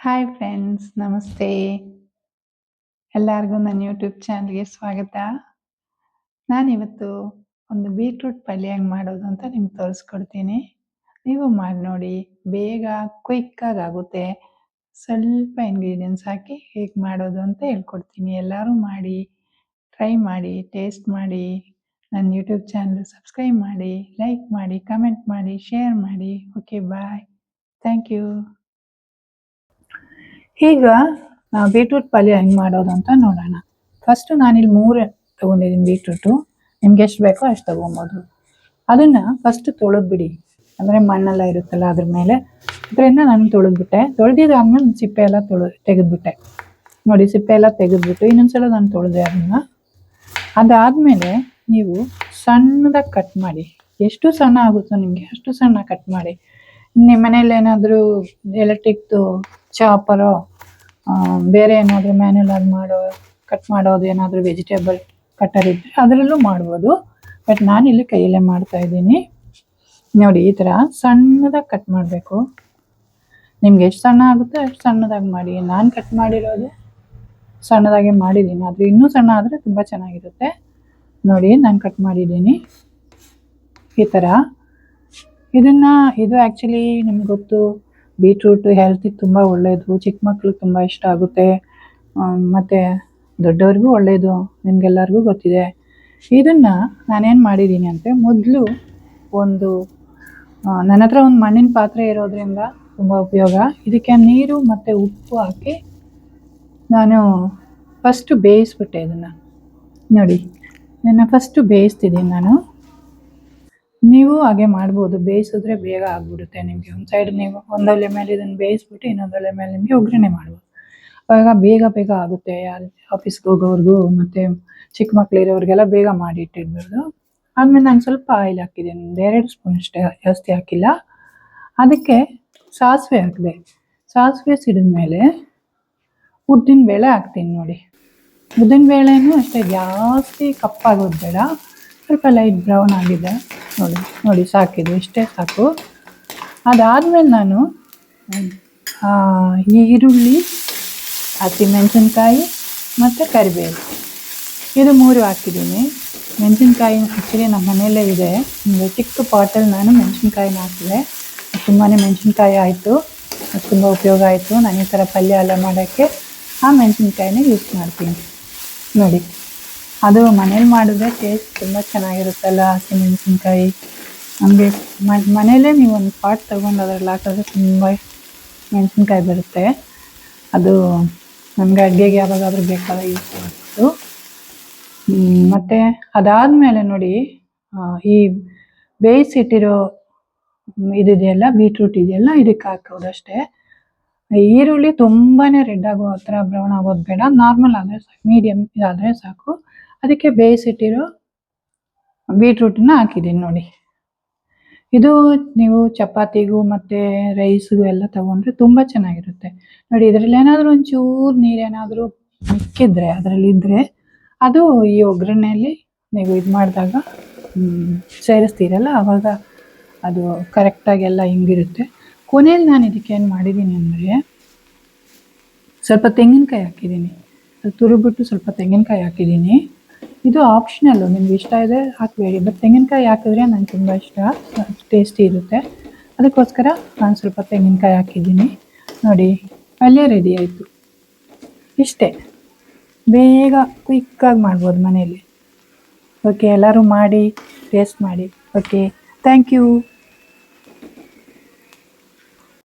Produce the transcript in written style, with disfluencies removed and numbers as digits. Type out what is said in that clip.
Hi friends, ನಮಸ್ತೆ. ಎಲ್ಲರಿಗೂ ನನ್ನ ಯೂಟ್ಯೂಬ್ ಚಾನಲ್‌ಗೆ ಸ್ವಾಗತ. ನಾನಿವತ್ತು ಒಂದು ಬೀಟ್ರೂಟ್ ಪಲ್ಯ ಹೆಂಗೆ ಮಾಡೋದು ಅಂತ ನಿಮ್ಗೆ ತೋರಿಸ್ಕೊಡ್ತೀನಿ. ನೀವು ಮಾಡಿ ನೋಡಿ, ಬೇಗ ಕ್ವಿಕ್ಕಾಗಿ ಆಗುತ್ತೆ. ಸ್ವಲ್ಪ ಇಂಗ್ರೀಡಿಯೆಂಟ್ಸ್ ಹಾಕಿ ಹೇಗೆ ಮಾಡೋದು ಅಂತ ಹೇಳ್ಕೊಡ್ತೀನಿ. ಎಲ್ಲರೂ ಮಾಡಿ, ಟ್ರೈ ಮಾಡಿ, ಟೇಸ್ಟ್ ಮಾಡಿ. ನನ್ನ ಯೂಟ್ಯೂಬ್ ಚಾನಲ್ ಸಬ್ಸ್ಕ್ರೈಬ್ ಮಾಡಿ, ಲೈಕ್ ಮಾಡಿ, ಕಮೆಂಟ್ ಮಾಡಿ, ಶೇರ್ ಮಾಡಿ. Okay, bye. Thank you. ಈಗ ಬೀಟ್ರೂಟ್ ಪಲ್ಯ ಹೆಂಗೆ ಮಾಡೋದು ಅಂತ ನೋಡೋಣ. ಫಸ್ಟು ನಾನಿಲ್ಲಿ 3 ತೊಗೊಂಡಿದ್ದೀನಿ ಬೀಟ್ರೂಟು. ನಿಮ್ಗೆ ಎಷ್ಟು ಬೇಕೋ ಅಷ್ಟು ತೊಗೊಬೋದು. ಅದನ್ನು ಫಸ್ಟ್ ತೊಳೆದ್ಬಿಡಿ, ಅಂದರೆ ಮಣ್ಣೆಲ್ಲ ಇರುತ್ತಲ್ಲ ಅದ್ರ ಮೇಲೆ. ಅದರಿಂದ ನಾನು ತೊಳೆದ್ಬಿಟ್ಟೆ. ತೊಳೆದಿದ್ದಾದ್ಮೇಲೆ ಸಿಪ್ಪೆ ಎಲ್ಲ ತೆಗೆದ್ಬಿಟ್ಟೆ. ನೋಡಿ, ಸಿಪ್ಪೆ ಎಲ್ಲ ತೆಗೆದ್ಬಿಟ್ಟು ಇನ್ನೊಂದ್ಸಲ ನಾನು ತೊಳೆದೆ ಅದನ್ನು. ಅದಾದಮೇಲೆ ನೀವು ಸಣ್ಣದಾಗಿ ಕಟ್ ಮಾಡಿ. ಎಷ್ಟು ಸಣ್ಣ ಆಗುತ್ತೋ ನಿಮಗೆ ಅಷ್ಟು ಸಣ್ಣ ಕಟ್ ಮಾಡಿ. ನಿಮ್ಮ ಮನೇಲಿ ಏನಾದರೂ ಎಲೆಕ್ಟ್ರಿಕ್ದು ಚಾಪರೋ ಬೇರೆ ಏನಾದರೂ ಮ್ಯಾನ್ಯಲಾಗಿ ಕಟ್ ಮಾಡೋದು ಏನಾದರೂ ವೆಜಿಟೇಬಲ್ ಕಟ್ಟರ್ ಇದ್ದರೆ ಅದರಲ್ಲೂ ಮಾಡ್ಬೋದು. ಬಟ್ ನಾನಿಲ್ಲಿ ಕೈಯಲ್ಲೇ ಮಾಡ್ತಾ ಇದ್ದೀನಿ. ನೋಡಿ, ಈ ಥರ ಸಣ್ಣದಾಗಿ ಕಟ್ ಮಾಡಬೇಕು. ನಿಮ್ಗೆ ಎಷ್ಟು ಸಣ್ಣ ಆಗುತ್ತೋ ಅಷ್ಟು ಸಣ್ಣದಾಗಿ ಮಾಡಿ. ನಾನು ಕಟ್ ಮಾಡಿರೋದು ಸಣ್ಣದಾಗೆ ಮಾಡಿದ್ದೀನಿ, ಆದರೆ ಇನ್ನೂ ಸಣ್ಣ ಆದರೆ ತುಂಬ ಚೆನ್ನಾಗಿರುತ್ತೆ. ನೋಡಿ, ನಾನು ಕಟ್ ಮಾಡಿದ್ದೀನಿ ಈ ಥರ. ಇದು ಆ್ಯಕ್ಚುಲಿ ನಿಮ್ಗೆ ಗೊತ್ತು, ಬೀಟ್ರೂಟು ಹೆಲ್ತಿಗೆ ತುಂಬ ಒಳ್ಳೆಯದು. ಚಿಕ್ಕ ಮಕ್ಳಿಗೆ ತುಂಬ ಇಷ್ಟ ಆಗುತ್ತೆ, ಮತ್ತು ದೊಡ್ಡವ್ರಿಗೂ ಒಳ್ಳೆಯದು, ನಿಮಗೆಲ್ಲರಿಗೂ ಗೊತ್ತಿದೆ. ಇದನ್ನು ನಾನೇನು ಮಾಡಿದ್ದೀನಿ ಅಂದರೆ, ಮೊದಲು ನನ್ನ ಹತ್ರ ಒಂದು ಮಣ್ಣಿನ ಪಾತ್ರೆ ಇರೋದ್ರಿಂದ ತುಂಬ ಉಪಯೋಗ. ಇದಕ್ಕೆ ನೀರು ಮತ್ತು ಉಪ್ಪು ಹಾಕಿ ನಾನು ಫಸ್ಟು ಬೇಯಿಸ್ಬಿಟ್ಟೆ ಇದನ್ನು. ನೋಡಿ, ಫಸ್ಟು ಬೇಯಿಸ್ತಿದ್ದೀನಿ ನಾನು. ನೀವು ಹಾಗೆ ಮಾಡ್ಬೋದು, ಬೇಯಿಸಿದ್ರೆ ಬೇಗ ಆಗ್ಬಿಡುತ್ತೆ ನಿಮಗೆ. ಒಂದು ಸೈಡ್ ನೀವು ಒಂದು ಒಲೆ ಮೇಲೆ ಇದನ್ನು ಬೇಯಿಸ್ಬಿಟ್ಟು ಇನ್ನೊಂದು ಒಲೆ ಮೇಲೆ ನಿಮಗೆ ಒಗ್ಗರಣೆ ಮಾಡ್ಬೋದು. ಆವಾಗ ಬೇಗ ಆಗುತ್ತೆ. ಆಫೀಸ್ಗೆ ಹೋಗೋವ್ರಿಗೂ ಮತ್ತು ಚಿಕ್ಕ ಮಕ್ಕಳಿರೋರಿಗೆಲ್ಲ ಬೇಗ ಮಾಡಿ ಇಟ್ಟಿರ್ಬೋದು. ಆದಮೇಲೆ ನಾನು ಸ್ವಲ್ಪ ಆಯಿಲ್ ಹಾಕಿದ್ದೀನಿ, 2 ಸ್ಪೂನ್ ಅಷ್ಟೇ, ಜಾಸ್ತಿ ಹಾಕಿಲ್ಲ. ಅದಕ್ಕೆ ಸಾಸಿವೆ ಹಾಕಿದೆ. ಸಾಸಿವೆ ಸಿಡಿದ್ಮೇಲೆ ಉದ್ದಿನ ಬೇಳೆ ಹಾಕ್ತೀನಿ. ನೋಡಿ, ಉದ್ದಿನ ಬೇಳೆನೂ ಅಷ್ಟೇ ಜಾಸ್ತಿ ಕಪ್ಪಾಗೋದು ಬೇಡ, ಸ್ವಲ್ಪ ಲೈಟ್ ಬ್ರೌನ್ ಆಗಿದೆ. ನೋಡಿ ಸಾಕಿದು, ಇಷ್ಟೇ ಸಾಕು. ಅದಾದಮೇಲೆ ನಾನು ಈರುಳ್ಳಿ, ಹಸಿಮೆಣಸಿನ್ಕಾಯಿ ಮತ್ತು ಕರಿಬೇವು ಇದು 3 ಹಾಕಿದ್ದೀನಿ. ಮೆಣಸಿನ್ಕಾಯಿ ಆ್ಯಕ್ಚುಲಿ ನಮ್ಮ ಮನೆಯಲ್ಲೇ ಇದೆ. ಒಂದು ಚಿಕ್ಕ ಪಾಟಲ್ಲಿ ನಾನು ಮೆಣಸಿನ್ಕಾಯಿನ ಹಾಕಿದೆ. ತುಂಬಾ ಮೆಣಸಿನ್ಕಾಯಿ ಆಯಿತು, ಅದು ತುಂಬ ಉಪಯೋಗ ಆಯಿತು. ನಾನು ಈ ಥರ ಪಲ್ಯ ಎಲ್ಲ ಮಾಡೋಕ್ಕೆ ಆ ಮೆಣಸಿನ್ಕಾಯಿನ ಯೂಸ್ ಮಾಡ್ತೀನಿ. ನೋಡಿ, ಅದು ಮನೇಲಿ ಮಾಡಿದ್ರೆ ಟೇಸ್ಟ್ ತುಂಬ ಚೆನ್ನಾಗಿರುತ್ತಲ್ಲ. ಹಸಿಮೆಣಸಿನ್ಕಾಯಿ ನಮಗೆ ಮನೆಯಲ್ಲೇ ನೀವು ಒಂದು ಪಾಟ್ ತೊಗೊಂಡು ಅದರಲ್ಲಿ ಹಾಕಿದ್ರೆ ತುಂಬ ಮೆಣಸಿನ್ಕಾಯಿ ಬರುತ್ತೆ. ಅದು ನಮಗೆ ಅಡುಗೆಗೆ ಯಾವಾಗಾದರೂ ಬೇಕಾದಾಗ ಯೂಸ್ ಮಾಡ್ಬೋದು. ಮತ್ತು ಅದಾದಮೇಲೆ ನೋಡಿ, ಈ ಬೇಯಿಸಿಟ್ಟಿರೋ ಇದೆಯಲ್ಲ, ಬೀಟ್ರೂಟ್ ಇದೆಯಲ್ಲ, ಇದಕ್ಕೆ ಹಾಕೋದು ಅಷ್ಟೇ. ಈರುಳ್ಳಿ ತುಂಬಾ ರೆಡ್ ಆಗೋ ಥರ ಬ್ರೌನ್ ಆಗೋದು ಬೇಡ, ನಾರ್ಮಲ್ ಆದರೆ ಸಾಕು, ಮೀಡಿಯಮ್ ಇದಾದರೆ ಸಾಕು. ಅದಕ್ಕೆ ಬೇಯಿಸಿಟ್ಟಿರೋ ಬೀಟ್ರೂಟನ್ನ ಹಾಕಿದ್ದೀನಿ. ನೋಡಿ, ಇದು ನೀವು ಚಪಾತಿಗೂ ಮತ್ತು ರೈಸ್ಗೂ ಎಲ್ಲ ತೊಗೊಂಡ್ರೆ ತುಂಬ ಚೆನ್ನಾಗಿರುತ್ತೆ. ನೋಡಿ, ಇದರಲ್ಲಿ ಏನಾದರೂ ಒಂಚೂರು ನೀರೇನಾದರೂ ಮಿಕ್ಕಿದ್ರೆ ಅದರಲ್ಲಿದ್ದರೆ ಅದು ಈ ಒಗ್ಗರಣೆಯಲ್ಲಿ ನೀವು ಇದು ಮಾಡಿದಾಗ ಸೇರಿಸ್ತೀರಲ್ಲ, ಆವಾಗ ಅದು ಕರೆಕ್ಟಾಗೆಲ್ಲ ಹಿಂಗಿರುತ್ತೆ. ಕೊನೆಯಲ್ಲಿ ನಾನು ಇದಕ್ಕೇನು ಮಾಡಿದ್ದೀನಿ ಅಂದರೆ, ಸ್ವಲ್ಪ ತೆಂಗಿನಕಾಯಿ ಹಾಕಿದ್ದೀನಿ. ಅದು ತುರಿಬಿಟ್ಟು ಸ್ವಲ್ಪ ತೆಂಗಿನಕಾಯಿ ಹಾಕಿದ್ದೀನಿ. ಇದು ಆಪ್ಷನಲ್ಲು, ನಿಮ್ಗೆ ಇಷ್ಟ ಇದೆ ಹಾಕಬೇಡಿ, ಬಟ್ ತೆಂಗಿನಕಾಯಿ ಹಾಕಿದ್ರೆ ನನಗೆ ತುಂಬ ಇಷ್ಟ, ಟೇಸ್ಟಿ ಇರುತ್ತೆ. ಅದಕ್ಕೋಸ್ಕರ ನಾನು ಸ್ವಲ್ಪ ತೆಂಗಿನಕಾಯಿ ಹಾಕಿದ್ದೀನಿ. ನೋಡಿ, ಪಲ್ಯ ರೆಡಿ ಆಯಿತು. ಇಷ್ಟೇ, ಬೇಗ ಕ್ವಿಕ್ಕಾಗಿ ಮಾಡ್ಬೋದು ಮನೆಯಲ್ಲಿ. ಓಕೆ, ಎಲ್ಲರೂ ಮಾಡಿ ಟೇಸ್ಟ್ ಮಾಡಿ. Okay, thank you.